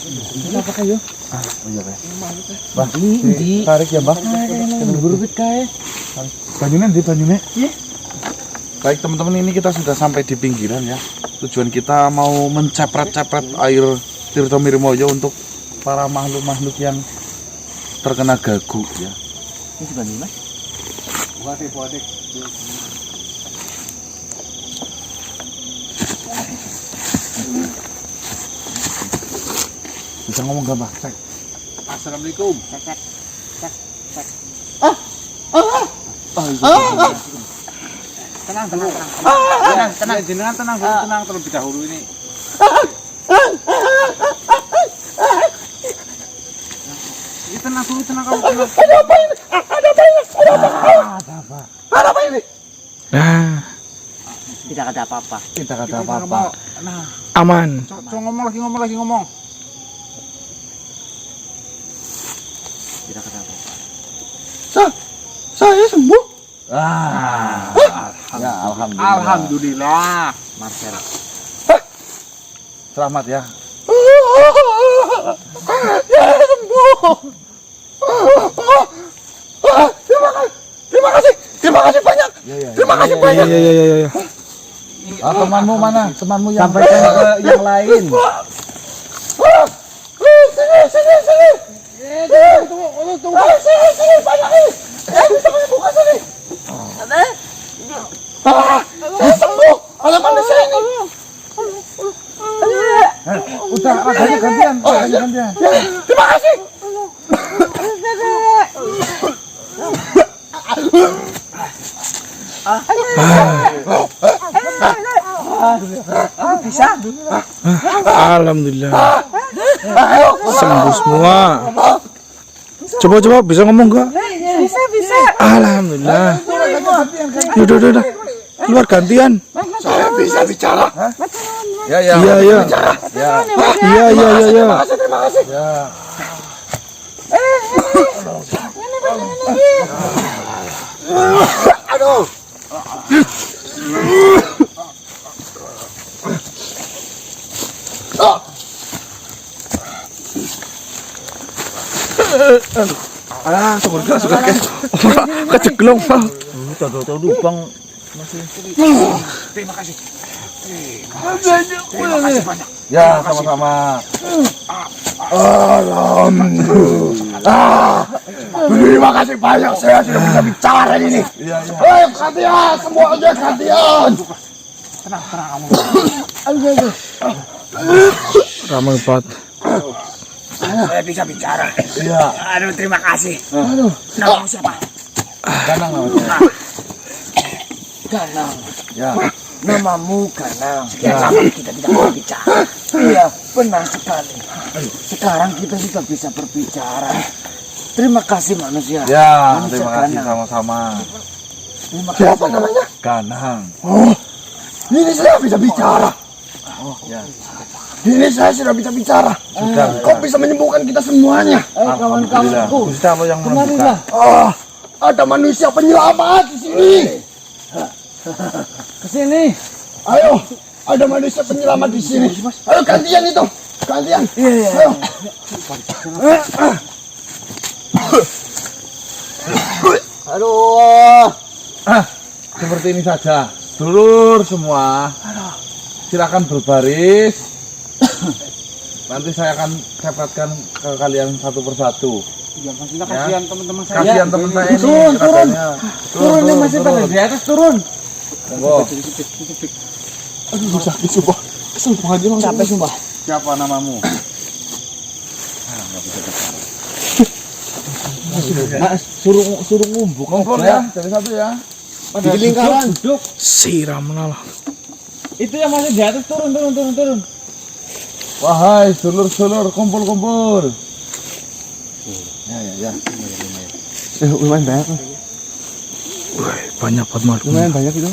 Apa kayu? Oh iya Pak. Bah, ini Tarik ya Mbak. berburu kae. Banyunya di banyunya. Iya. Baik teman-teman, ini kita sudah sampai di pinggiran ya. Tujuan kita mau mencepret-cepret air Tirta Mirimoyo untuk para makhluk-makhluk yang terkena gagu ya. Ini di Bandung, Mas. Buat. Bisa ngomong gak Mbak? Cek. Assalamualaikum. Cek. Tenang. Tenang terlebih dahulu ini. Ini tenang kamu tenang. Ada apa ini? Tidak ada apa-apa. Tidak ada apa-apa. Nah, Aman. ngomong lagi. Tidak ada apa-apa. Saya sembuh. Ya, Alhamdulillah. Marcel. Selamat ya. Ya sembuh. Terima kasih banyak. Terima kasih banyak. Iya. Temanmu mana? Temanmu yang Sampaikan ke yang lain. Sini. Sini banyak nih. Bisa buka sini. Saya sembuh. Ada manusia ini. udah raganya gantian. Terima kasih. Bisa? Alhamdulillah. Sembuh semua. Coba bisa ngomong gak? Bisa. Alhamdulillah. Udah. Keluar gantian. Saya bisa bicara. Ya. Iya. Ya. Iya. Terima kasih. Ya. Aduh. Suka Keceglong, Pak. Tahu lubang masih. Terima kasih banyak. Ya, sama-sama. Alhamdulillah. Terima kasih banyak, saya sudah bisa bicara ini. Iya. Ayo gantian, semua aja gantian. Tenang kamu. Ramai banget. Saya bisa bicara. Iya. Aduh, terima kasih. Nama siapa? Ganang namanya. Ganang. Ya. Namamu Ganang. Ya. Lama kita tidak berbicara. Iya, benar sekali. Sekarang kita sudah bisa berbicara. Terima kasih manusia. Ya, Manusia terima kasih Ganang. sama-sama. Terima kasih. Siapa namanya? Ganang. Oh, ini saya bisa bicara. Ya. Ini saya sudah bisa bicara. Sudah. Kau bisa menyembuhkan kita semuanya. Alhamdulillah. kawan-kawanku. Gusti Allah yang menentukan. Kemarilah. Oh, ada manusia penyelamat di sini. Kesini. Ayo, ada manusia penyelamat di sini. Ayo gantian itu, gantian. Iya. Ayo. Aduh. Seperti ini saja. Dulur semua. Silakan berbaris. Nanti saya akan cepatkan ke kalian satu persatu. Ya, maksudnya kasihan teman-teman saya. Kasihan teman saya ini. Turun. katanya. Turun yang masih pada di atas turun. Monggo. Aduh, sakit sumpah. Sumpah aja langsung. Capek sumpah. Siapa namamu? Mas, suruh ngumbuk. Kumpul ya, dari satu ya. Pada lingkaran. Duduk. Siram lah. Itu yang masih di atas turun. Wahai sedulur-sedulur, kumpul-kumpul. Ya. Lumayan banyak. Wah, banyak banget makhluk. Lumayan banyak itu.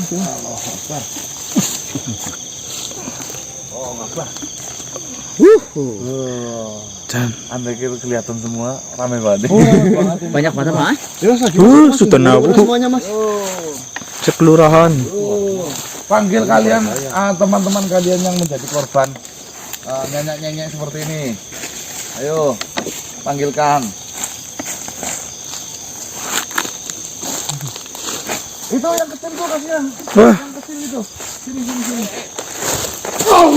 Dan Anda kira kelihatan semua ramai banget. Banyak banget, Mas. sudah nabu Semuanya, Mas. sekelurahan. Panggil kalian teman-teman kalian yang menjadi korban nyenyek-nyenyek seperti ini. Ayo, panggilkan. Itu yang kecil tuh kasihan. Yang kecil itu. Sini. Bukan,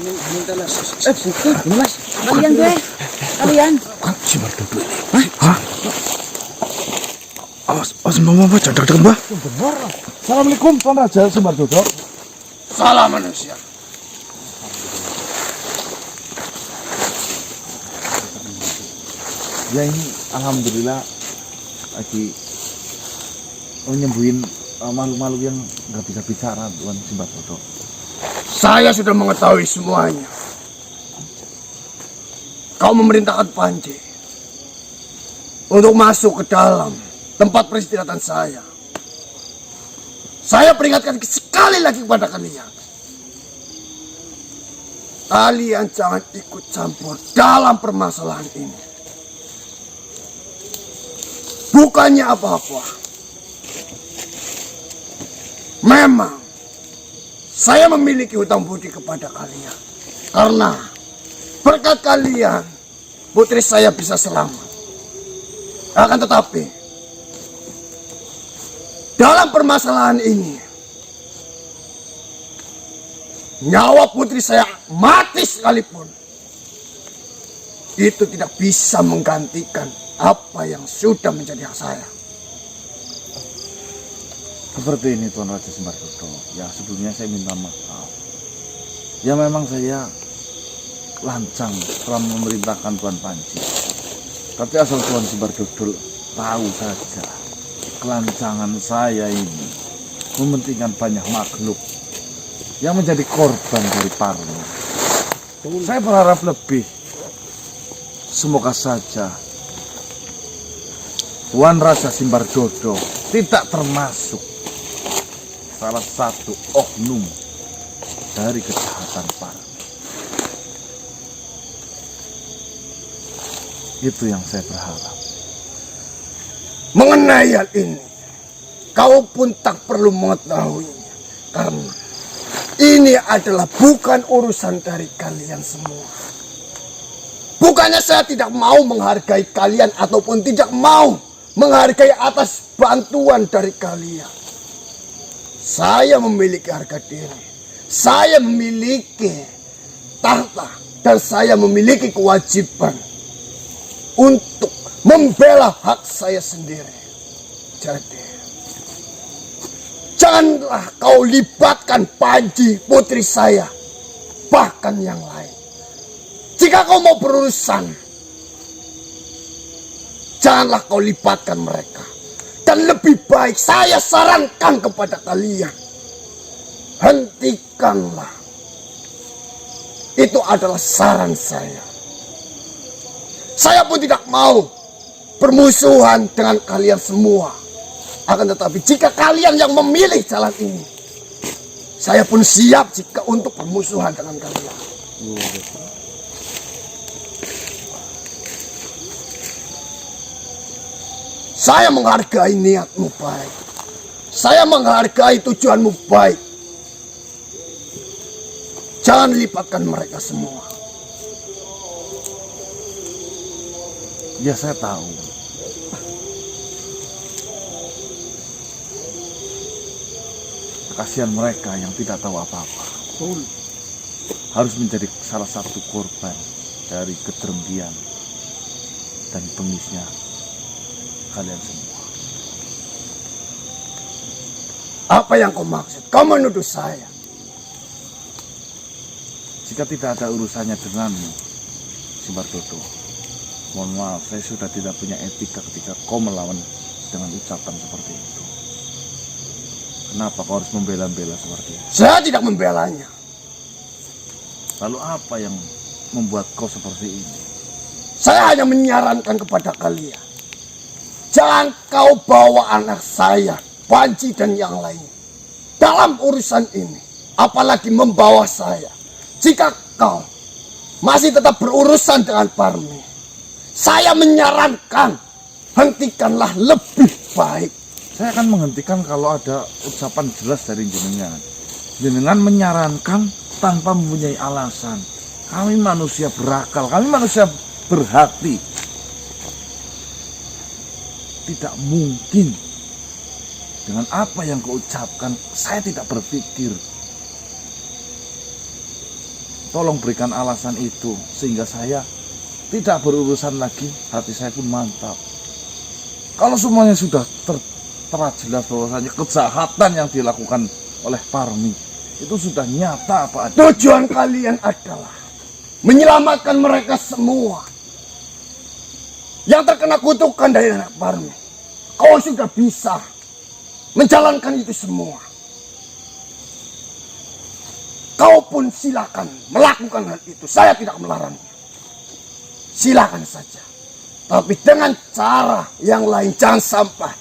ini mas. Kalian gue. Kalian. Kan si Mardodo ini. Hah? Awas mbak, jangan deket mbak. Assalamualaikum, Tuan Raja Sembardodo. Salam manusia. Ya ini alhamdulillah lagi nyembuhin makhluk-makhluk yang nggak bisa bicara, Tuan Sembardodo. Saya sudah mengetahui semuanya. Kau memerintahkan Panji untuk masuk ke dalam tempat peristirahatan saya. Saya peringatkan sekali lagi kepada kalian. Kalian jangan ikut campur dalam permasalahan ini. Bukannya apa-apa. Memang saya memiliki hutang budi kepada kalian. Karena berkat kalian, putri saya bisa selamat. Akan tetapi, dalam permasalahan ini, nyawa putri saya mati sekalipun, itu tidak bisa menggantikan apa yang sudah menjadi hak saya. Seperti ini Tuan Raja Sembardodo. Ya sebelumnya saya minta maaf. Ya memang saya lancang telah memerintahkan Tuan Panji. Tapi asal Tuan Sembardodo tahu saja, kelancangan saya ini mementingkan banyak makhluk yang menjadi korban dari Parno. Saya berharap lebih. Semoga saja Tuan Raja Sembardodo tidak termasuk salah satu oknum dari kejahatan Parno. Itu yang saya berharap. Mengenai hal ini, kau pun tak perlu mengetahuinya. Karena ini adalah bukan urusan dari kalian semua. Bukannya saya tidak mau menghargai kalian ataupun tidak mau menghargai atas bantuan dari kalian. Saya memiliki harga diri. Saya memiliki tahta dan saya memiliki kewajiban untuk membela hak saya sendiri. Jadi, janganlah kau libatkan Panji putri saya, bahkan yang lain. Jika kau mau berurusan, janganlah kau libatkan mereka. Dan lebih baik saya sarankan kepada kalian, hentikanlah. Itu adalah saran saya. Saya pun tidak mau bermusuhan dengan kalian semua. Akan tetapi jika kalian yang memilih jalan ini, saya pun siap jika untuk bermusuhan dengan kalian. Saya menghargai niatmu baik. Saya menghargai tujuanmu baik. Jangan libatkan mereka semua. Ya saya tahu. Kasihan mereka yang tidak tahu apa-apa. Harus menjadi salah satu korban dari kedengkian dan bengisnya kalian semua. Apa yang kau maksud? Kau menuduh saya. Jika tidak ada urusannya denganmu, Sembardodo, mohon maaf, saya sudah tidak punya etika ketika kau melawan dengan ucapan seperti itu. Kenapa kau harus membela-bela seperti itu? Saya tidak membelanya. Lalu apa yang membuat kau seperti ini? Saya hanya menyarankan kepada kalian, jangan kau bawa anak saya, Panji dan yang lain dalam urusan ini. Apalagi membawa saya. Jika kau masih tetap berurusan dengan Parmi, saya menyarankan hentikanlah lebih baik. Saya akan menghentikan kalau ada ucapan jelas dari jenengan. Jenengan menyarankan tanpa mempunyai alasan. Kami manusia berakal, kami manusia berhati. Tidak mungkin dengan apa yang kau ucapkan, saya tidak berpikir. Tolong berikan alasan itu sehingga saya tidak berurusan lagi, hati saya pun mantap. Kalau semuanya sudah tertera jelas bahwasanya kejahatan yang dilakukan oleh Parmi itu sudah nyata apa adanya. Tujuan kalian adalah menyelamatkan mereka semua yang terkena kutukan dari anak Parmi. Kau sudah bisa menjalankan itu semua. Kau pun silakan melakukan hal itu. Saya tidak melarangnya. Silakan saja. Tapi dengan cara yang lain, jangan sampai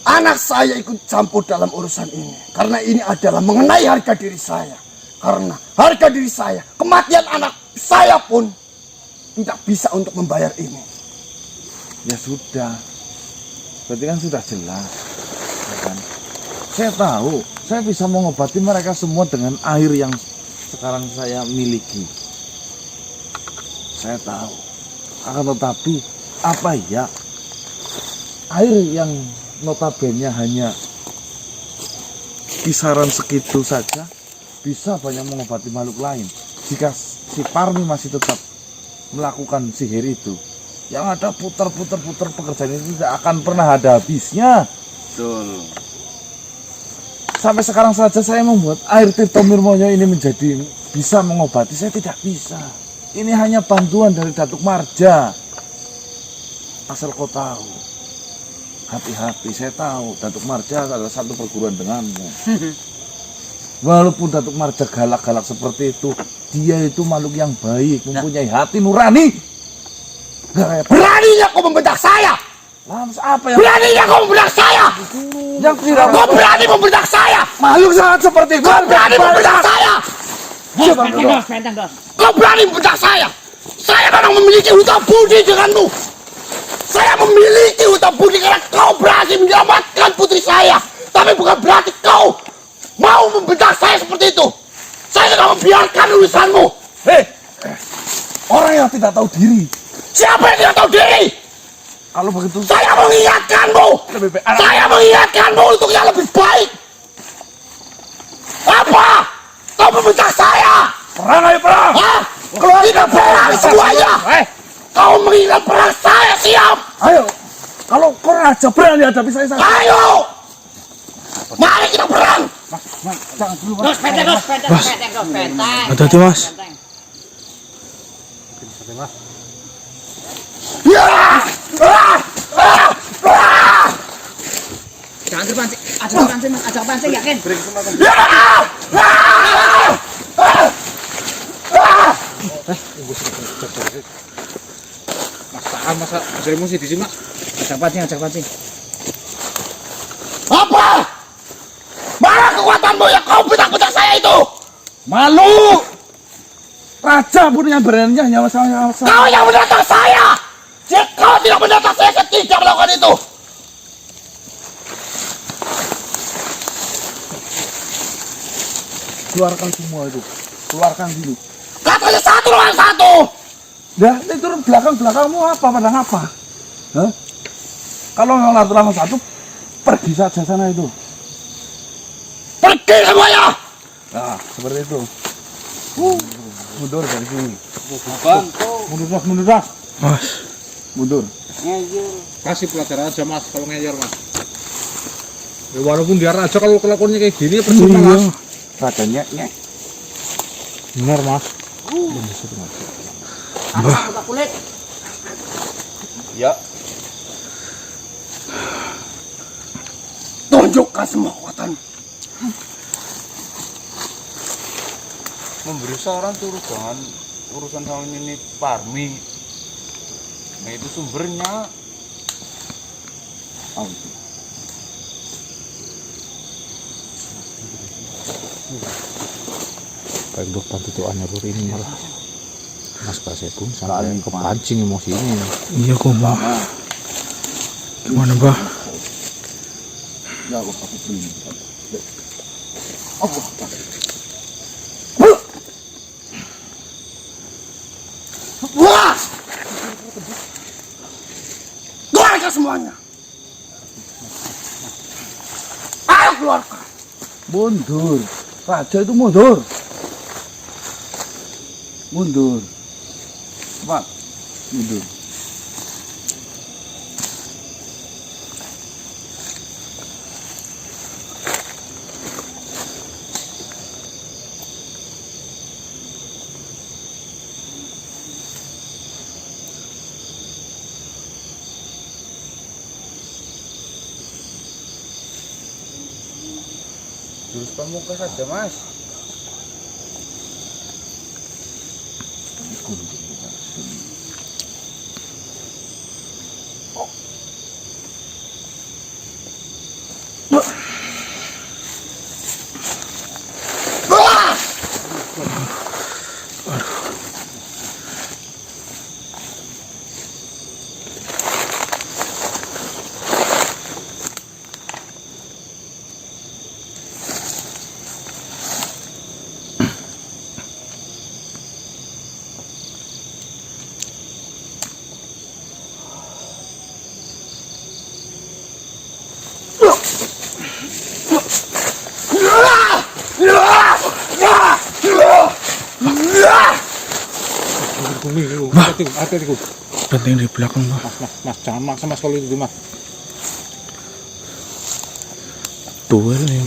anak saya ikut campur dalam urusan ini. Karena ini adalah mengenai harga diri saya. Karena harga diri saya, kematian anak saya pun tidak bisa untuk membayar ini. Ya sudah, berarti kan sudah jelas, ya kan? Saya tahu, saya bisa mengobati mereka semua dengan air yang sekarang saya miliki. Saya tahu, akan tetapi apa ya, air yang notabene hanya kisaran segitu saja bisa banyak mengobati makhluk lain. Jika si Parmi masih tetap melakukan sihir itu, yang ada putar-putar pekerjaan itu tidak akan pernah ada habisnya. Betul. Sampai sekarang saja saya membuat air Tirtomirmoyo ini menjadi bisa mengobati, saya tidak bisa. Ini hanya bantuan dari Datuk Marja. Asal kau tahu, hati-hati, saya tahu Datuk Marja adalah satu perguruan denganmu. Walaupun Datuk Marja galak-galak seperti itu, dia itu makhluk yang baik, mempunyai hati nurani. Beraninya kau membedak saya! Lantas apa yang Beraninya kau membedak saya! yang tidak Kau berani membedak saya! makhluk sangat seperti itu? Kau berani membedak saya! Benteng dos. Kau berani membedak saya! Saya memang memiliki hutang budi denganmu! Saya memiliki hutang budi karena kau berhasil menyelamatkan putri saya! Tapi bukan berarti kau mau membedak saya seperti itu! Saya tidak membiarkan urusanmu! Hei, orang yang tidak tahu diri. Siapa yang tidak tahu diri? Kalau begitu, Saya mengingatkanmu! lebih baik Saya mengingatkanmu untuk yang lebih baik! Apa? Kau membentak saya? perang ayo perang. Hah? Tidak perang semuanya! Kau mengingat perang saya, siap! Ayo, kalau kau raja berani hadapi saya. Ayo! Mari kita perang! Mas, jangan dulu, Mas. Dos benteng dos benteng. Hati-hati, Mas. Ya! Ah! Ah! Ah! Jangan terpancing. Ajak pancing Mas, ajak pancing yakin. Ya! Ah! Ah! Ah! Masa dari musik di sini, Mas. Ajak pancing. Apa? Mana kekuatanmu yang kau bentak-bentak saya itu? Malu. Raja pun yang beraninya hanya masalah. Kau yang mendatang saya! Jika kau tidak mendatang saya tidak melakukan itu! Keluarkan semua itu. Keluarkan dulu. Katanya satu lawan satu! Ya, itu belakang-belakangmu apa? Padang apa? Hah? Kalau yang lawan satu, pergi saja sana itu. Pergi semuanya! Nah, seperti itu. Mundur dari sini. Mundur dah. Mas. Mundur. Kasih pelajaran aja, Mas, kalau ngeyel, Mas. Ya, walaupun dia raja, kalau kelakuannya kayak gini, percuma, Mas. Rajanya nyek. Benar, Mas. Buka kulit. Ya. Tunjukkan semua kekuatan. Memberi saran suruh jangan urusan sama ini Parmi. Nah itu sumbernya. Oh. Baik dok, bantu doanya lur ini malah. Mas Basepun sampai kepancing emosi ini. Iya kok, Mbak. Gimana, Mbak? Ya Allah, aku beri. Allah. Wah! Keluarkan semuanya. Ayo keluarkan. Mundur. Raja itu mundur. Mundur. Cepat. Mundur. Jurus pamungkas aja, Mas. Hati-hati. Penting di belakang, Mas, jangan maksa Mas kalau itu, Mas. Duel nih.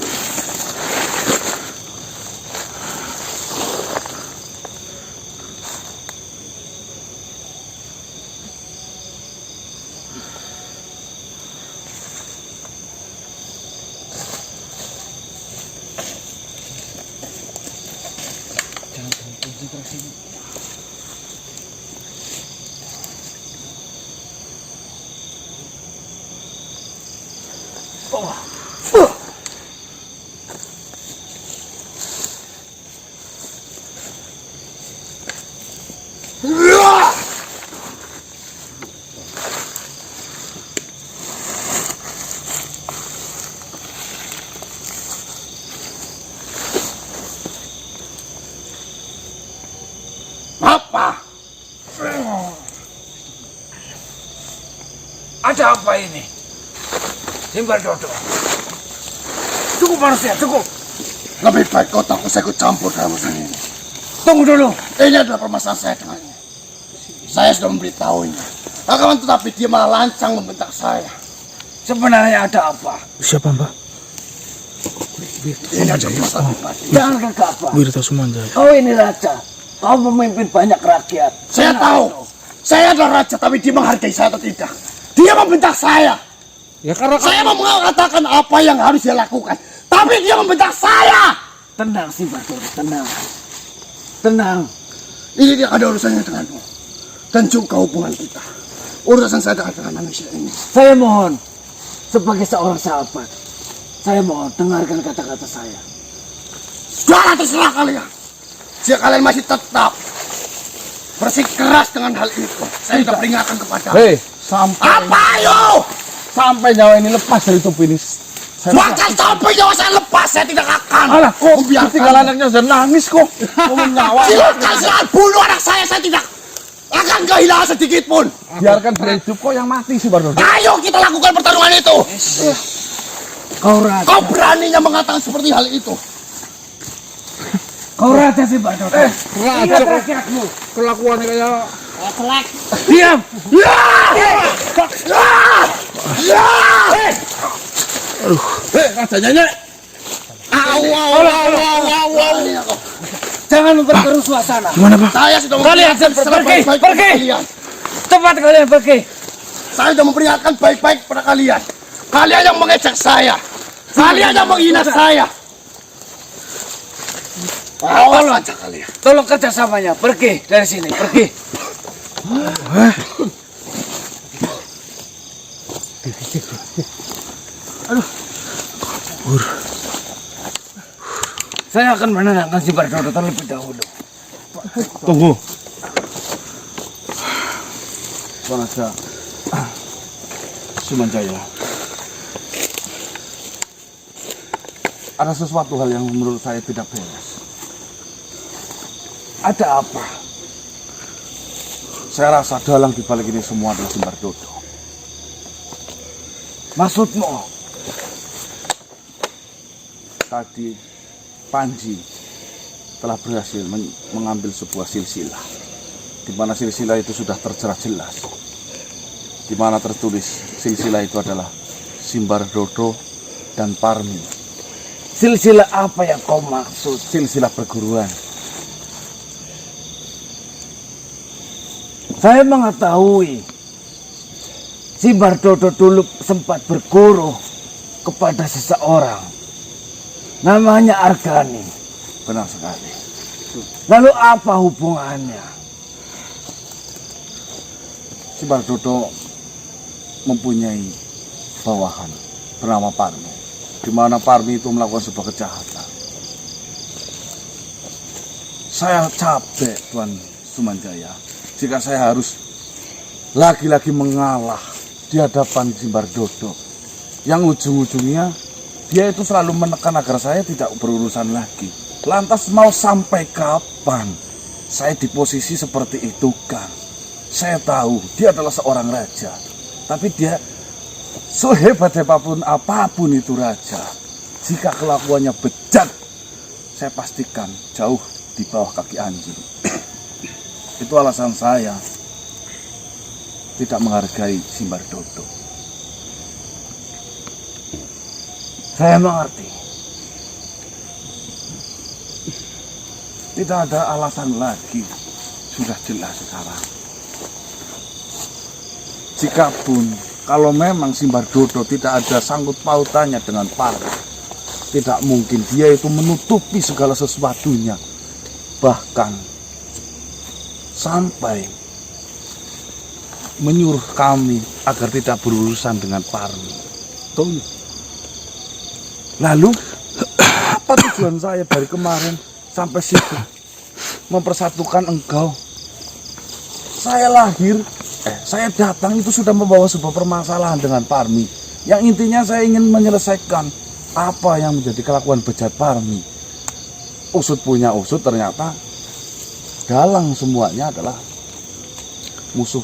Apa? Ada apa ini? Simbar Dodo. Cukup manusia, cukup. Lebih baik kau tak usah ikut campur dalam urusan ini. Tunggu dulu. Ini adalah permasalahan saya dengannya. Saya sudah memberitahunya. Akan tetapi dia malah lancang membentak saya. Sebenarnya ada apa? Siapa, Mbak? Ini ada masalah pribadi. Jangan gegabah. Wirta Sumanjaya. Kau ini raja. Kau memimpin banyak rakyat. Saya tahu. Saya adalah raja, tapi dia menghargai saya atau tidak. Dia membentak saya. Ya karena Saya mau mengatakan apa yang harus dia lakukan. Tapi dia membentak saya. Tenang sih Batur, tenang. Tenang. Ini tidak ada urusannya denganmu. Dan juga hubungan kita. Urusan saya dengan manusia ini. Saya mohon, sebagai seorang sahabat, saya mohon dengarkan kata-kata saya. Sudah terserah kalian. Jika kalian masih tetap bersikeras dengan hal itu, saya sudah peringatkan kepada. Hei, sampai Apa ayo? sampai nyawa ini lepas dari topi ini. Bahkan sampai nyawa saya lepas, saya tidak akan. Alah, kok membiarkan. tinggal anaknya sudah nangis kok. Mau nyawa. Silakan bunuh anak saya tidak akan kehilangan sedikit pun. Biarkan dia hidup kok yang mati sih Bardono. Ayo kita lakukan pertarungan itu. Kau raja, Kau beraninya mengatakan seperti hal itu? kau raja sih Batur. Ingat rakyatmu. kelakuannya kayak Diam. Ya! Ya! Hei, rajanya ini. Jangan memperkeruh suasana. gimana, Pak? Saya sudah Kalian memperingatkan secara pergi, baik-baik pergi. kepada kalian. Cepat kalian pergi. Saya sudah memperingatkan baik-baik kepada kalian. Kalian yang mengejek saya. Kalian yang menghina saya. Awas saja kalian. Tolong kerjasamanya. Pergi dari sini. Pergi. Saya akan menenangkan si Bardono terlebih dahulu. Tunggu. Tuan Raja Sumanjaya. Ada sesuatu hal yang menurut saya tidak beres. Ada apa? Saya rasa dalang di balik ini semua adalah Simbar Dodo. Maksudmu? Tadi Panji telah berhasil mengambil sebuah silsilah, di mana silsilah itu sudah tercerah jelas, di mana tertulis silsilah itu adalah Simbar Dodo dan Parmi. Silsilah apa yang kau maksud? Silsilah perguruan. Saya mengetahui Simbar Dodo dulu sempat berguru kepada seseorang namanya Argani. Benar sekali. Lalu apa hubungannya? Simbar Dodo mempunyai bawahan bernama Parmi, di mana Parmi itu melakukan sebuah kejahatan. Saya capek, Tuan Sumanjaya, jika saya harus lagi-lagi mengalah di hadapan Simbar Dodo, yang ujung-ujungnya dia itu selalu menekan agar saya tidak berurusan lagi. Lantas mau sampai kapan saya di posisi seperti itu kan? Saya tahu dia adalah seorang raja, tapi dia sehebat apapun itu raja, jika kelakuannya bejat, saya pastikan jauh di bawah kaki anjing. Itu alasan saya tidak menghargai Simbar Dodo. Saya mengerti. Tidak ada alasan lagi, sudah jelas sekarang. Jikapun kalau memang Simbar Dodo tidak ada sangkut pautannya dengan Parmi, tidak mungkin dia itu menutupi segala sesuatunya, bahkan sampai menyuruh kami agar tidak berurusan dengan Parmi. Lalu apa tujuan saya dari kemarin sampai situ mempersatukan engkau? Saya datang itu sudah membawa sebuah permasalahan dengan Parmi, yang intinya saya ingin menyelesaikan apa yang menjadi kelakuan bejat Parmi. Usut punya usut, ternyata dalang semuanya adalah musuh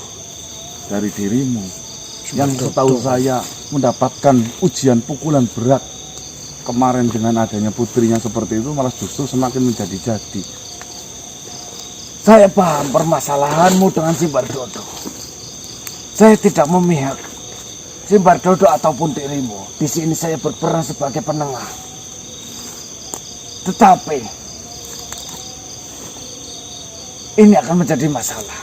dari dirimu, yang setahu saya mendapatkan ujian pukulan berat kemarin dengan adanya putrinya seperti itu, malah justru semakin menjadi-jadi. Saya paham permasalahanmu dengan Simbar Dodo. Saya tidak memihak Simbar Dodo ataupun dirimu. Di sini saya berperan sebagai penengah. Tetapi ini akan menjadi masalah.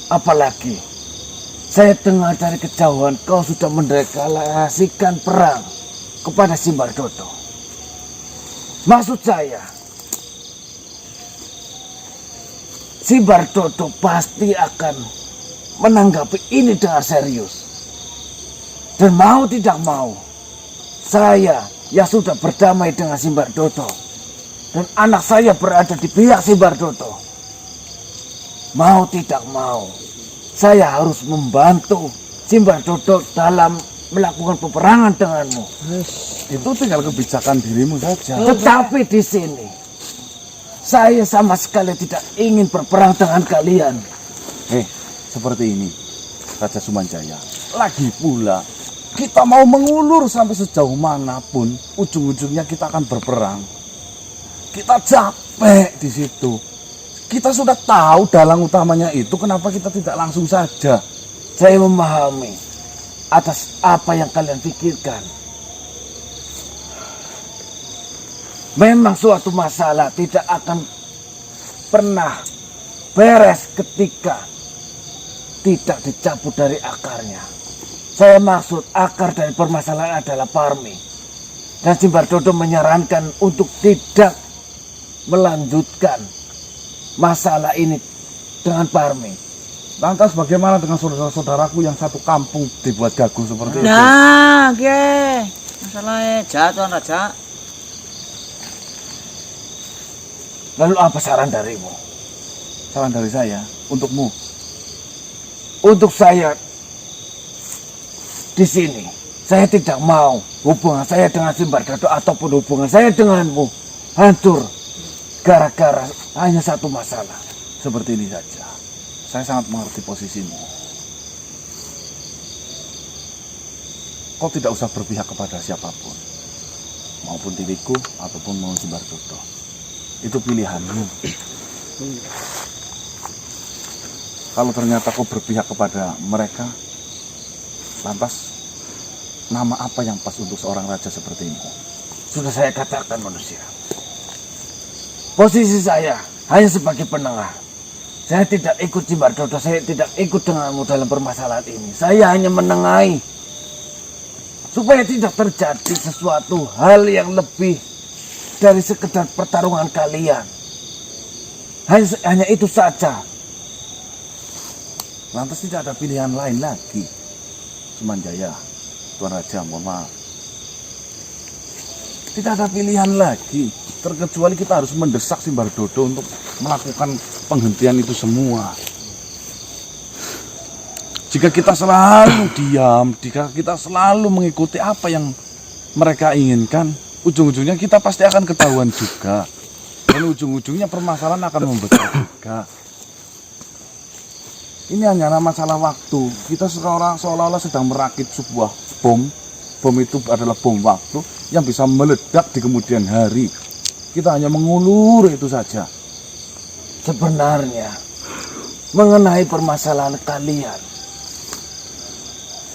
Apalagi saya dengar dari kejauhan kau sudah mendeklarasikan perang kepada Simbar Dodo. Maksud saya, Simbar Dodo pasti akan menanggapi ini dengan serius. Dan mau tidak mau, saya yang sudah berdamai dengan Simbar Dodo dan anak saya berada di pihak Simbar Dodo, mau tidak mau, saya harus membantu Simbar Dodo dalam melakukan peperangan denganmu. Itu tinggal kebijakan dirimu saja. Tetapi di sini saya sama sekali tidak ingin berperang dengan kalian. Seperti ini, Raja Sumanjaya. Lagi pula, kita mau mengulur sampai sejauh manapun, ujung-ujungnya kita akan berperang. Kita capek di situ. Kita sudah tahu dalang utamanya itu, kenapa kita tidak langsung saja? Saya memahami atas apa yang kalian pikirkan. Memang suatu masalah tidak akan pernah beres ketika tidak dicabut dari akarnya. Saya maksud akar dari permasalahan adalah Parmi. Dan Simbar Dodo menyarankan untuk tidak melanjutkan masalah ini dengan Parmi. Lantas bagaimana dengan saudara-saudaraku yang satu kampung dibuat gaguh seperti itu? Nah, oke. Masalahnya jatuh Raja. Lalu apa saran darimu? Saran dari saya, untukmu. Untuk saya di sini, saya tidak mau hubungan saya dengan Simbar Dodo ataupun hubungan saya denganmu hancur gara-gara hanya satu masalah. Seperti ini saja. saya sangat mengerti posisimu. Kau tidak usah berpihak kepada siapapun, maupun diriku ataupun mau Simbardodo. Itu pilihanmu. Kalau ternyata kau berpihak kepada mereka, lantas nama apa yang pas untuk seorang raja sepertimu? Sudah saya katakan manusia. Posisi saya hanya sebagai penengah. Saya tidak ikut Simbardodo, saya tidak ikut denganmu dalam permasalahan ini. Saya hanya menengahi supaya tidak terjadi sesuatu hal yang lebih dari sekedar pertarungan kalian. Hanya itu saja. Lantas tidak ada pilihan lain lagi, Sumanjaya, Tuan Raja, mohon maaf. Tidak ada pilihan lagi, terkecuali kita harus mendesak Simbardodo untuk melakukan penghentian itu semua. Jika kita selalu diam, jika kita selalu mengikuti apa yang mereka inginkan, ujung-ujungnya kita pasti akan ketahuan juga. Dan ujung-ujungnya permasalahan akan membesar juga. Ini hanya masalah waktu. Kita sekarang seolah-olah sedang merakit sebuah bom. Bom itu adalah bom waktu yang bisa meledak di kemudian hari. Kita hanya mengulur itu saja. Sebenarnya mengenai permasalahan kalian,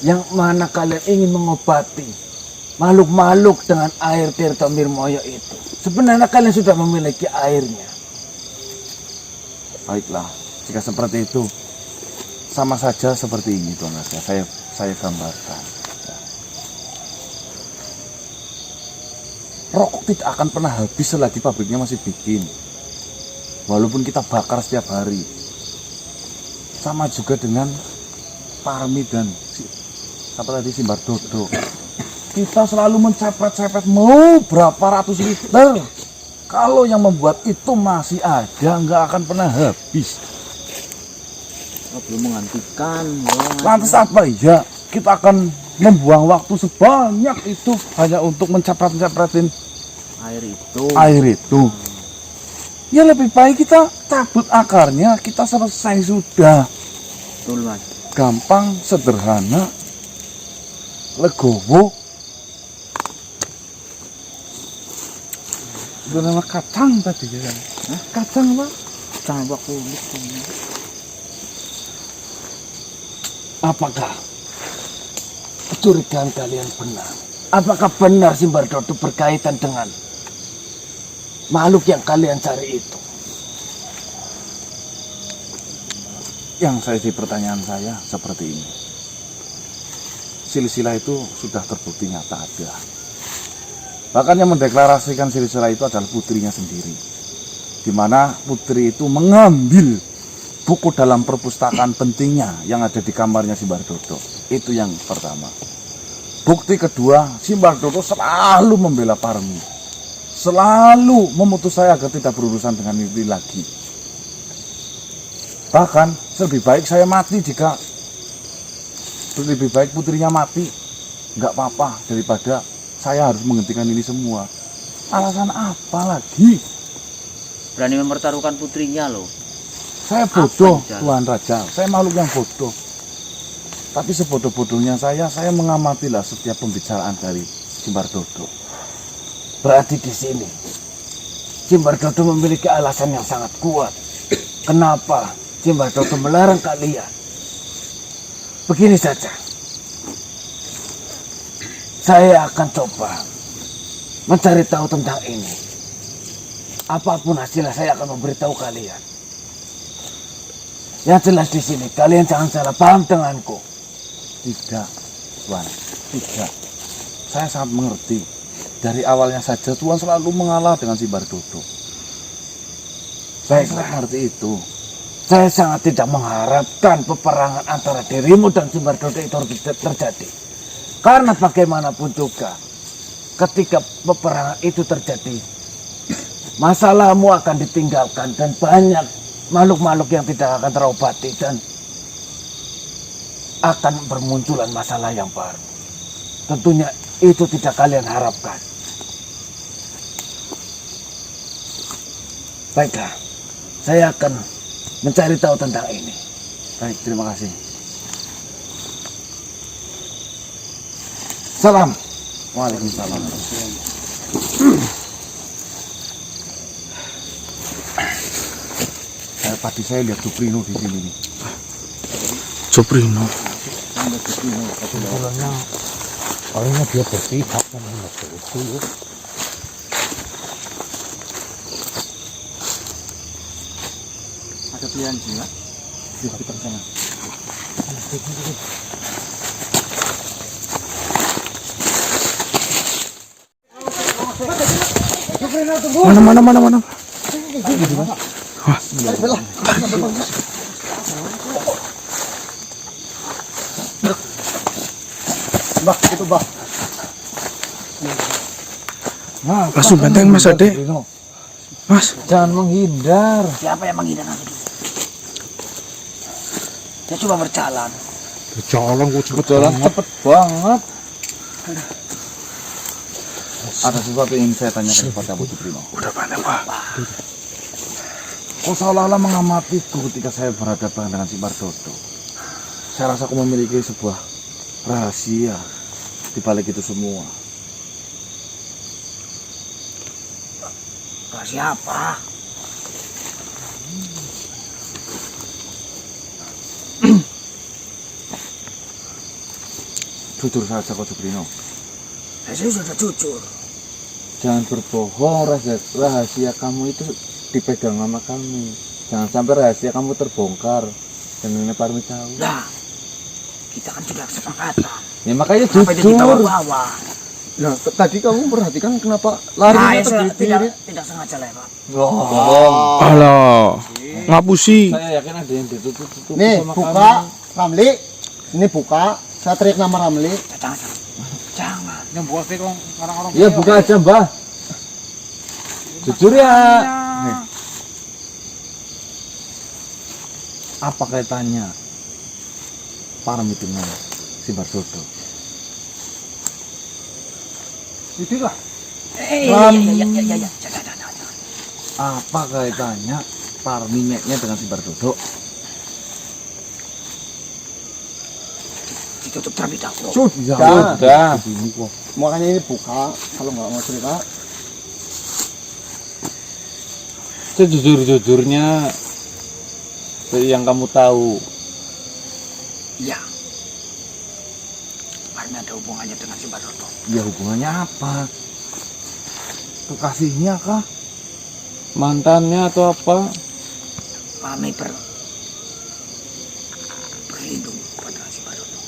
yang mana kalian ingin mengobati makhluk-makhluk dengan air Tirta Mirmoyo itu, sebenarnya kalian sudah memiliki airnya. Baiklah, jika seperti itu, sama saja seperti ini Tuan Raja. Saya gambarkan. Rokok tidak akan pernah habis selagi pabriknya masih bikin. Walaupun kita bakar setiap hari. Sama juga dengan Parmi dan Simbardodo. Kita selalu mencepet-cepet mau berapa ratus liter. Kalau yang membuat itu masih ada, nggak akan pernah habis. Belum menghentikan. Lantas apa ya? Kita akan membuang waktu sebanyak itu hanya untuk mencepet-cepetin air itu. Ya lebih baik kita cabut akarnya, kita selesai sudah. Betul, Mas. Gampang, sederhana, legowo. Itu nama kacang tadi ya? Kacang apa? Kacang apa kulit. Apakah kecurigaan kalian benar? Apakah benar Simbardodo berkaitan dengan makhluk yang kalian cari itu? Yang saya di pertanyaan saya seperti ini. Silsilah itu sudah terbukti nyata ada. Bahkan yang mendeklarasikan silsilah itu adalah putrinya sendiri. Di mana putri itu mengambil buku dalam perpustakaan pentingnya yang ada di kamarnya Simbardodo. Itu yang pertama. Bukti kedua, Simbardodo selalu membela Parmi. Selalu memutus saya agar tidak berurusan dengan ini lagi. Bahkan lebih baik saya mati jika lebih baik putrinya mati. Nggak apa-apa daripada saya harus menghentikan ini semua. Alasan apa lagi? Berani mempertaruhkan putrinya loh. Saya bodoh, Apa, Tuan Raja. Saya makhluk yang bodoh. Tapi sebodoh-bodohnya saya mengamatilah setiap pembicaraan dari Simbardodo. Berarti di sini Simbardodo memiliki alasan yang sangat kuat. Kenapa Simbardodo melarang kalian? Begini saja. Saya akan coba mencari tahu tentang ini. Apapun hasilnya saya akan memberitahu kalian. Yang jelas di sini kalian jangan salah paham denganku. Tidak, Tuan. Tidak. Saya sangat mengerti. Dari awalnya saja Tuan selalu mengalah dengan Simbardodo. Saya sangat mengerti itu. Saya sangat tidak mengharapkan peperangan antara dirimu dan Simbardodo itu terjadi. Karena bagaimanapun juga, ketika peperangan itu terjadi, masalahmu akan ditinggalkan dan banyak makhluk-makhluk yang tidak akan terobati dan akan bermunculan masalah yang baru. Tentunya itu tidak kalian harapkan. Baiklah, saya akan mencari tahu tentang ini. Baik, terima kasih. Salam. Waalaikumsalam. Tadi saya lihat Suprino di sini nih. Suprino. Kebetulannya orangnya dia berpihak sama Mas Dodo. Ada pilihan juga. Kita ke sana. Mana. Bah, itu bah. Langsung benteng Mas Ade. Mas, Jangan menghindar. Siapa yang menghina nanti? Dia coba berjalan. jalan gue cepet Jalan banget. cepet banget. Ada sesuatu yang ingin saya tanyakan kepada Bu Suprino. Udah pandai Pak. Kok seolah-olah mengamatiku ketika saya berhadapan dengan si Bardodo. Saya rasa aku memiliki sebuah rahasia di balik itu semua. Rahasia apa? Jujur saja kok Suprino. Saya sudah jujur. Jangan berbohong, rahasia kamu itu dipegang sama kami. Jangan sampai rahasia kamu terbongkar dan Nenek Parmi tahu. Nah, kita kan sudah kesepakatan. Ya makanya Kenapa itu jujur. dibawa-bawa? Ya, tadi kamu perhatikan kenapa Nah, larinya ya, terbirit-birit? tidak sengaja lewat. Bohong. Alah, ngapusi. Saya yakin ada yang ditutup Nih, sama buka, kamu. Ramli. Ini buka. Saya teriak nama Ramli. Jangan. Yang buat sih kong orang-orang. Ya buka aja Mbah. Jujur ya. Nih. Apa kaitannya Parmi dengan si Bardodo? Itulah. Jangan. Apa kaitannya Parmi nyeknya dengan si Bardodo? Ditutup terlebih dahulu. Sudah. Ini kok. Makanya ini buka. Kalau nggak mau cerita, Sejujur-jujurnya dari yang kamu tahu. Iya. Parmi ada hubungannya dengan si Bardodo. Ya hubungannya apa? Kekasihnya kah? Mantannya atau apa? Parmi berlindung pada si Bardodo.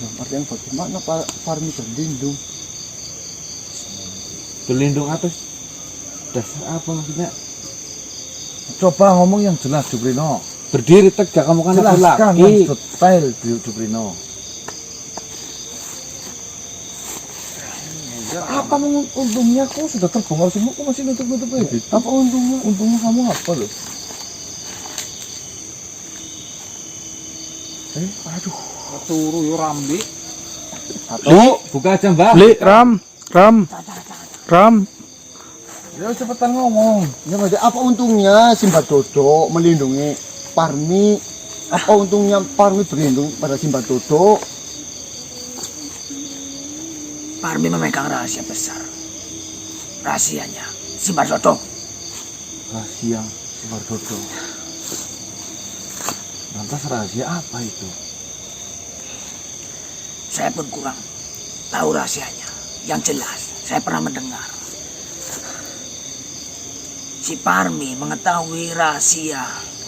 dalam artian bagaimana Pak Parmi berlindung? Berlindung atas dasar apa maksudnya? Coba ngomong yang jelas Suprino. Berdiri tegak, kamu kan Jelaskan laki. yang detail Suprino. Apa untungnya? Aku sudah terbongkar semua, aku masih nutup-nutup ya. Apa untungnya? Untungnya kamu apa loh? Aduh. Turu yo Ramli. Li, buka aja Mbak. Li, Ram. Ya cepetan ngomong. Ya, maksudnya apa untungnya Simba Dodo melindungi Parmi? Apa untungnya Parmi berlindung pada Simba Dodo? Parmi memegang rahasia besar. Rahasianya si Bardodo. Rahasia si Bardodo. Lantas rahasia apa itu? Saya pun kurang tahu rahasianya. Yang jelas, saya pernah mendengar si Parmi mengetahui rahasia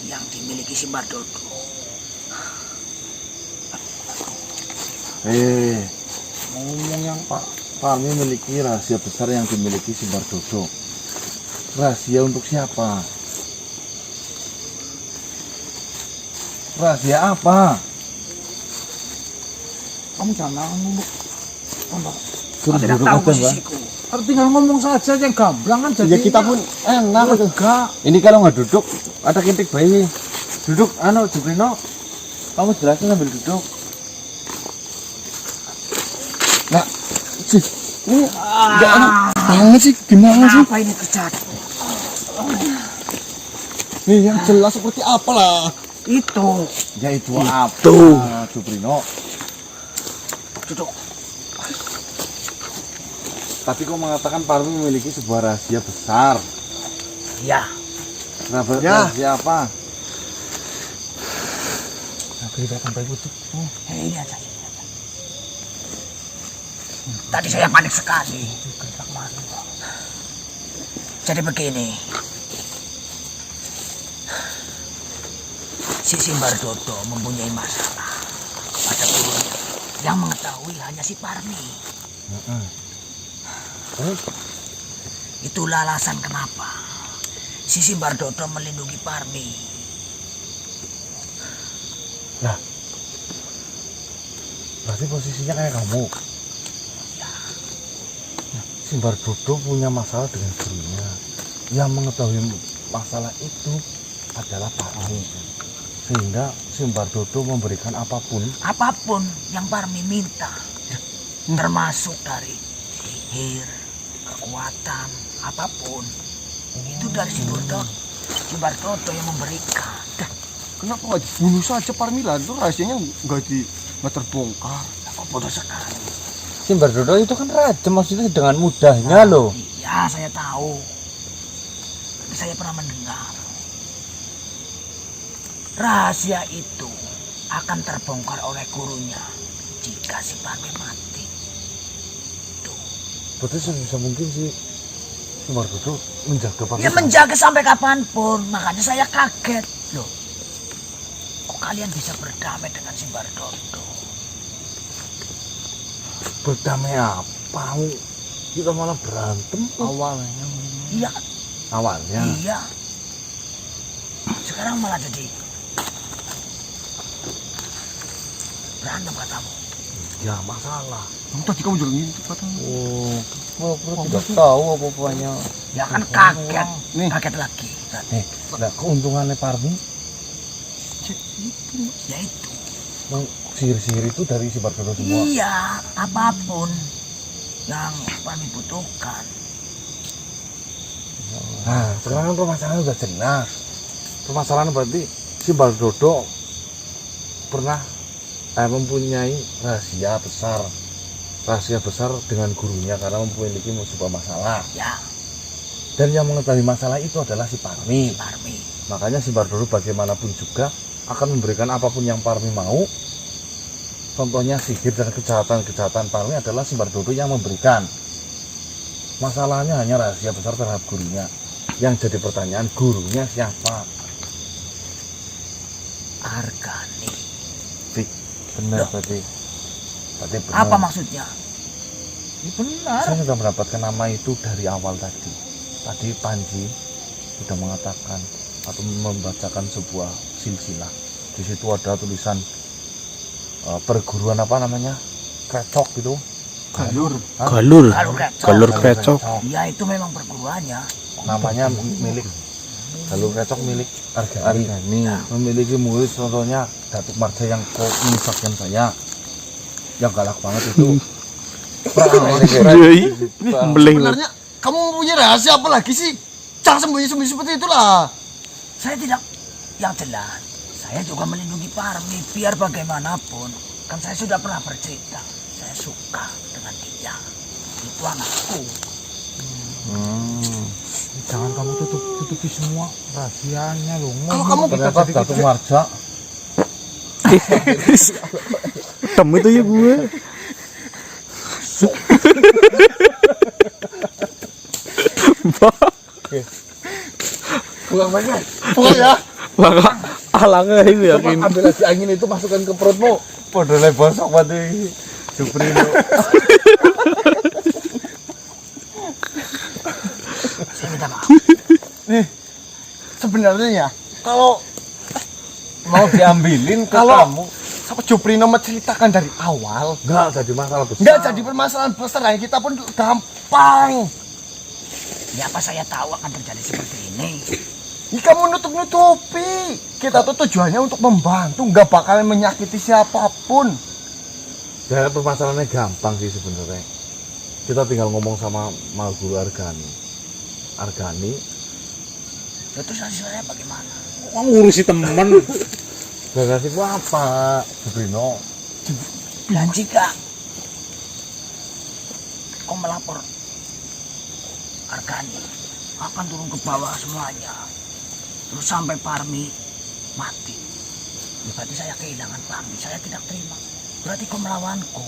yang dimiliki si Bardodo. Ngomong yang Pak Parmi memiliki rahasia besar yang dimiliki si Bardodo. Rahasia untuk siapa? Rahasia apa? Kamu jangan ngomong. Kau tidak tahu posisiku. Tinggal ngomong saja yang gamblang kan jadi. Ya kita pun enak. Enggak. Ini kalau nggak duduk, ada kintik bayi. Duduk, Suprino. Kamu jelasin sambil duduk. Nah, sih, ini nggak enak banget sih. Gimana sih? Apa ini terjadi? Nih yang jelas seperti apa lah? Itu. Ya itu apa, Suprino? Duduk. Tapi kau mengatakan Parmi memiliki sebuah rahasia besar. Ya. Kenapa? Ya. Rahasia apa? Ini aja. Tadi saya panik sekali. Jadi begini. Si Simbardodo mempunyai masalah pada gurunya. Yang mengetahui hanya si Parmi. Itulah alasan kenapa si Simbardodo melindungi Parmi. Berarti posisinya kayak kamu. Simbardodo punya masalah dengan gurunya. Yang mengetahui masalah itu adalah Parmi. Sehingga Simbardodo memberikan apapun. Apapun yang Parmi minta. Termasuk dari sihir, kekuatan, apapun. Itu dari Simbardodo yang memberikan. Kenapa nggak dibunuh saja Parmila? Itu rahasianya nggak terbongkar. Kok bodoh sekali. Simbardodo itu kan raja, maksudnya dengan mudahnya loh. Iya, saya tahu. Tapi saya pernah mendengar. Rahasia itu akan terbongkar oleh gurunya jika si Parmi mati. Tuh. Berarti sebisa mungkin si Simbardodo menjaga Parmi. Ya menjaga sampai kapanpun. Makanya saya kaget. Loh, kok kalian bisa berdamai dengan Simbardodo? Berdamai apa? Kita malah berantem Awalnya. Iya, awalnya. iya. Sekarang malah jadi berantem katamu. Ya masalah. Tadi kamu juga gitu katanya. Oh, pura-pura tidak tahu apa-apanya. Ya kan kaget. Nih. Kaget lagi. Nah, keuntungannya Parmi, Ya itu. sihir-sihir itu dari Simbardodo semua. Iya, apapun yang kami butuhkan. Nah, sekarang kan permasalahan sudah jelas. Permasalahan berarti Simbardodo pernah mempunyai rahasia besar dengan gurunya karena memiliki sebuah masalah. Ya, Dan yang mengetahui masalah itu adalah si Parmi. Parmi. Makanya Simbardodo bagaimanapun juga akan memberikan apapun yang Parmi mau. Contohnya sihir dan kejahatan Parmi adalah Simbardodo yang memberikan. Masalahnya hanya rahasia besar terhadap gurunya. Yang jadi pertanyaan, gurunya siapa? Argani. Benar Loh. berarti benar. Apa maksudnya? Ya, benar. Saya sudah mendapatkan nama itu dari awal tadi. Tadi Panji sudah mengatakan atau membacakan sebuah silsilah. Di situ ada tulisan perguruan apa namanya? Krecok gitu. Galur. Galur. Galur Krecok. Ya itu memang perguruannya. Namanya milik Galur Krecok milik Argani. Memiliki murid contohnya Datuk Marja yang kok menyusahkan saya. Yang galak banget itu. Sebenarnya kamu punya rahasia apa lagi sih? Jangan sembunyi-sembunyi seperti itulah. Saya tidak, yang jelas saya juga melindungi Parmi biar bagaimanapun. Kan saya sudah pernah bercerita. Saya suka dengan dia. Itu anakku. Jangan kamu tutupi semua rahasianya loh. Kalau kamu Ternyata Datuk Marja Tem itu ya gue. bukan banyak. pokoknya Maka alangnya itu yakin. Ambil lagi angin itu masukkan ke perutmu. Podolnya bosok banget Suprino. Saya minta maaf. nih sebenarnya ya kalau Mau diambilin ke Kalau- kamu. sama Joprino menceritakan dari awal Enggak jadi masalah besar. nggak jadi permasalahan besar dan kita pun gampang. Ya apa saya tahu akan terjadi seperti ini. Ini kamu nutup-nutupi. Kita tuh tujuannya untuk membantu, nggak bakalan menyakiti siapapun. Ya permasalahannya gampang sih sebenarnya. Kita tinggal ngomong sama Mal Guru Argani. Argani Ya, terus nasib saya bagaimana? Kok ngurusi temen? Berarti gua apa, Jubrino? Dan jika kau melapor Argani, akan turun ke bawah semuanya. Terus sampai Parmi mati. Ya, berarti saya kehilangan Parmi, saya tidak terima. Berarti kau melawanku.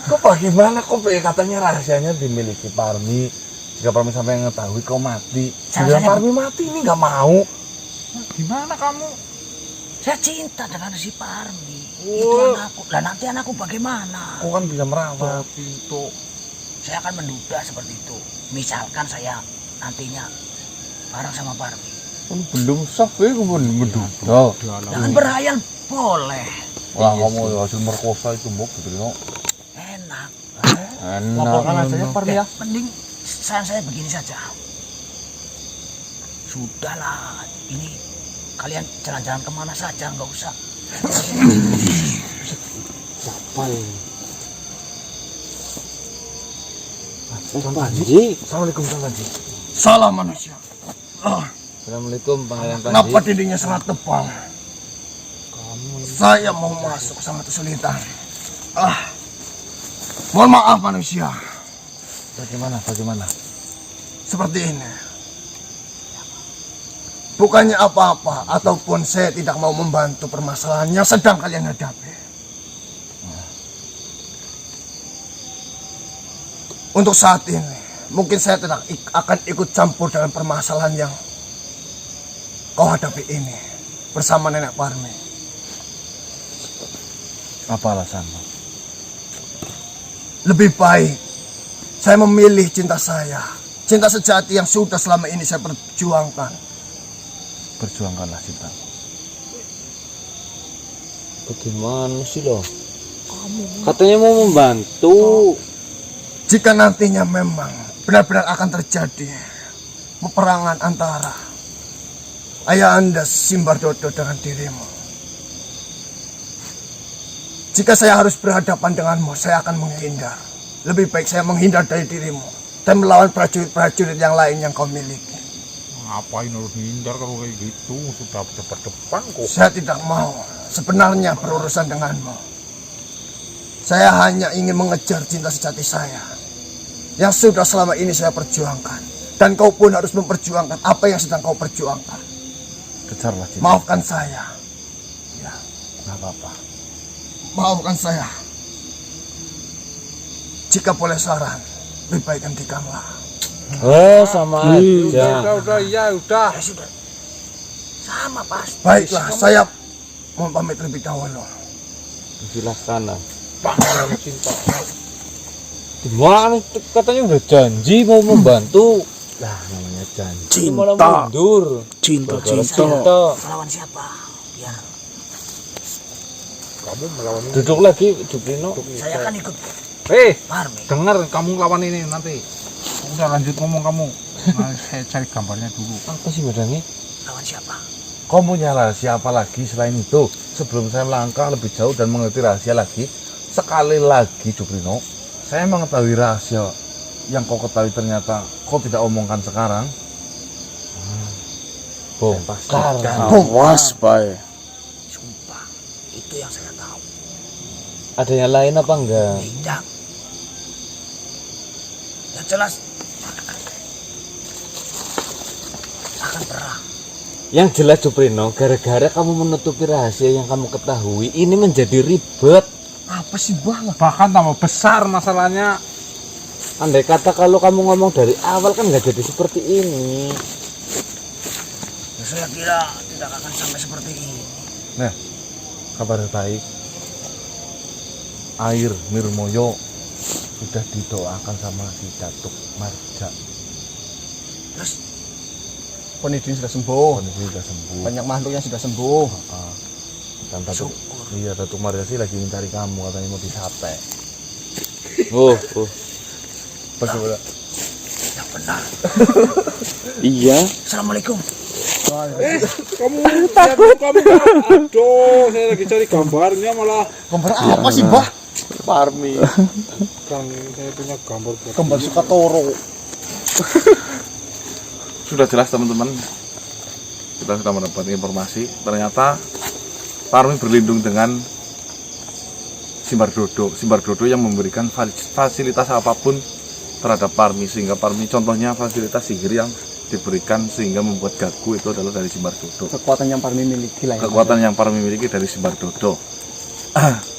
Kok bagaimana? Kok katanya rahasianya dimiliki Parmi. Jika Parmi sampai mengetahui kau mati, jika Parmi mati ini nggak mau. Gimana kamu? Saya cinta dengan si Parmi. Itu anakku. Lah nanti anakku bagaimana? Kau kan bisa merawat. Pintu. Saya akan menduga seperti itu. Misalkan saya nantinya bareng sama Parmi. Belum sah, gue menduga. Jangan berhayal boleh. Wah, kamu hasil merkosa itu mbok Jubrino. Enak. Laporkan aja ya Parmi ya. Mending saya begini saja. Sudahlah, ini kalian jalan-jalan kemana saja, nggak usah. Siapa ini? Tuan Panji. Assalamualaikum Tuan Panji. Salam manusia. Assalamualaikum Pangeran Panji. Kenapa dindingnya sangat tebal? Saya mau masuk sangat kesulitan. Mohon maaf manusia. Bagaimana? Seperti ini. Bukannya apa-apa ataupun saya tidak mau membantu permasalahan yang sedang kalian hadapi. Untuk saat ini, mungkin saya tidak akan ikut campur dalam permasalahan yang kau hadapi ini bersama Nenek Parmi. Apa alasanmu? Lebih baik saya memilih cinta saya, cinta sejati yang sudah selama ini saya perjuangkan. Perjuangkanlah cinta. Bagaimana sih lo? Katanya mau membantu. Jika nantinya memang benar-benar akan terjadi peperangan antara ayah anda Simbardodo dengan dirimu. Jika saya harus berhadapan denganmu, saya akan menghindar. Lebih baik saya menghindar dari dirimu dan melawan prajurit-prajurit yang lain yang kau miliki. Ngapain harus hindar kalau kayak gitu? Sudah depan kok. Saya tidak mau sebenarnya berurusan denganmu. Saya hanya ingin mengejar cinta sejati saya yang sudah selama ini saya perjuangkan. Dan kau pun harus memperjuangkan apa yang sedang kau perjuangkan. Kejarlah cinta. Maafkan saya. Ya, Nggak apa-apa. maafkan saya. Jika boleh saran, lebih baik hentikanlah. Oh, sama aja. Udah, iya, udah. Ya sudah. Sama pasti. Baiklah, saya mau pamit lebih dahulu. Silahkan. Pangeran cinta. Gimana? Katanya udah janji mau membantu. Lah, namanya janji. Malah mundur. Cinta. Melawan siapa? Biar Kamu melawan ini. Duduk lagi, Jubrino. saya akan ikut Parmi. Dengar kamu lawan ini nanti. Udah lanjut ngomong kamu. Nah, saya cari gambarnya dulu. Apa sih bedanya? Lawan siapa? Kau punya rahasia apa lagi selain itu? Sebelum saya melangkah lebih jauh dan mengerti rahasia lagi, sekali lagi Jubrino, saya mengetahui rahasia yang kau ketahui ternyata kau tidak omongkan sekarang. Bongkar. Puas, Pak. Sumpah, itu yang saya tahu. Ada yang lain apa enggak? Tidak. Yang jelas akan perang. Yang jelas Jubrino, gara-gara kamu menutupi rahasia yang kamu ketahui, ini menjadi ribet. Apa sih Bah? Bahkan tambah besar masalahnya. Andai kata kalau kamu ngomong dari awal kan nggak jadi seperti ini. Ya, saya kira tidak akan sampai seperti ini. Nah, kabar baik. Air Mirmoyo sudah didoakan sama si Datuk Marja. Terus Ponidin sudah sembuh. Kondisi sudah sembuh. Banyak makhluk yang sudah sembuh. Dan Datuk Marja sih lagi mencari kamu, katanya mau disate. Bagaimana? yang benar. Iya. Assalamualaikum. Kamu takut kamu. Aduh, saya lagi cari gambarnya malah. Gambar apa sih Bah? Parmi. Kang, saya punya gambar. Gambar Sukatoro. sudah jelas teman-teman. Kita sudah mendapat informasi. Ternyata Parmi berlindung dengan Simbar Dodo yang memberikan fasilitas apapun terhadap Parmi, sehingga Parmi contohnya fasilitas sihir yang diberikan sehingga membuat gagu itu adalah dari Simbar Dodo. Kekuatan yang Parmi miliki lah. Kekuatan yang Parmi miliki dari Simbar Dodo.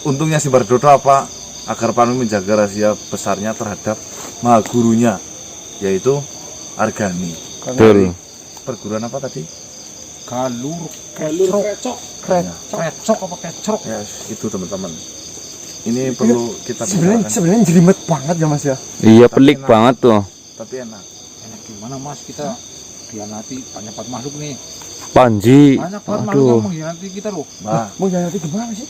Untungnya Simbar Dodo apa? Agar Parmi menjaga rahasia besarnya terhadap maha gurunya, yaitu Argani. Betul. Perguruan apa tadi? Galur Krecok apa kecrok? Ya, itu teman-teman. Ini perlu kita Sebenarnya jelimet banget ya Mas ya. Iya, pelik banget tuh. tapi enak. Enak gimana Mas, kita dihianati banyak banget makhluk nih. Panji. Banyak banget makhluk yang mengkhianati kita loh. Bah, Mau jadi gimana sih?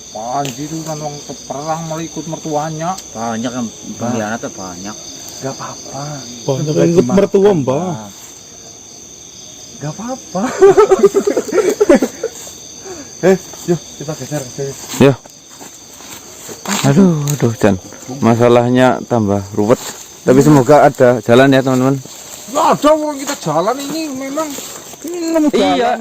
Panji itu kan orang perang melikut mertuanya. Banyak yang pengkhianatnya banyak. gak apa-apa. Banyak yang ikut mertua mbak. Gak apa-apa. Yuk kita geser. Ya. Aduh, Chan. Masalahnya tambah ruwet. Tapi semoga ada jalan ya teman-teman. Gak ada orang kita jalan ini memang Iya.